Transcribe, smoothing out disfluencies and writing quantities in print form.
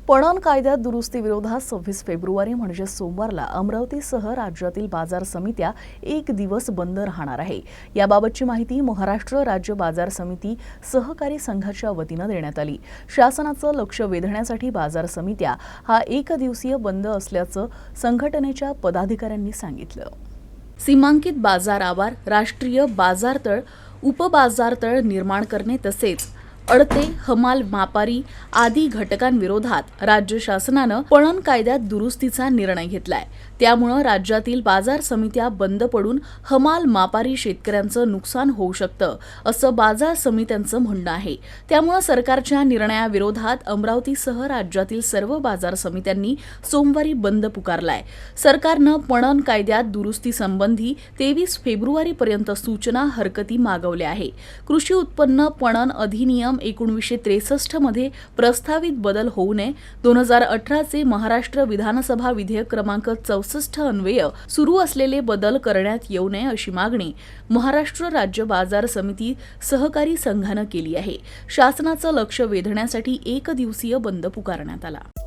पणन कायद्यात दुरुस्ती विरोधात 26 फेब्रुवारी म्हणजे सोमवारला अमरावतीसह राज्यातील बाजार समित्या एक दिवस बंद राहणार आहे। याबाबतची माहिती महाराष्ट्र राज्य बाजार समिती सहकारी संघाच्या वतीने देण्यात आली। शासनाचं लक्ष वेधण्यासाठी बाजार समित्या हा एक दिवसीय बंद असल्याचं संघटनेच्या पदाधिकाऱ्यांनी सांगितलं। सीमांकित बाजार आवार, राष्ट्रीय बाजारतळ, उपबाजारतळ निर्माण करणे तसेच अडते, हमाल मापारी आदी घटकांविरोधात राज्य शासनानं पणन कायद्यात दुरुस्तीचा निर्णय घेतलाय। त्यामुळे राज्यातील बाजार समित्या बंद पडून हमाल मापारी शेतकऱ्यांचं नुकसान होऊ शकतं असं बाजार समित्यांचं म्हणणं आहे। त्यामुळे सरकारच्या निर्णयाविरोधात अमरावतीसह राज्यातील सर्व बाजार समित्यांनी सोमवारी बंद पुकारलाय। सरकारनं पणन कायद्यात दुरुस्ती संबंधी 23 फेब्रुवारीपर्यंत सूचना हरकती मागवल्या आहे। कृषी उत्पन्न पणन अधिनियम 1963 मध्ये प्रस्तावित बदल होऊ नये, 2018 चे महाराष्ट्र विधानसभा विधेयक क्रमांक 64 अन्वये सुरू असलेले बदल करण्यात येऊ नये अशी मागणी महाराष्ट्र राज्य बाजार समिती सहकारी संघानं केली आहे। शासनाचं लक्ष वेधण्यासाठी एक दिवसीय बंद पुकारण्यात आला।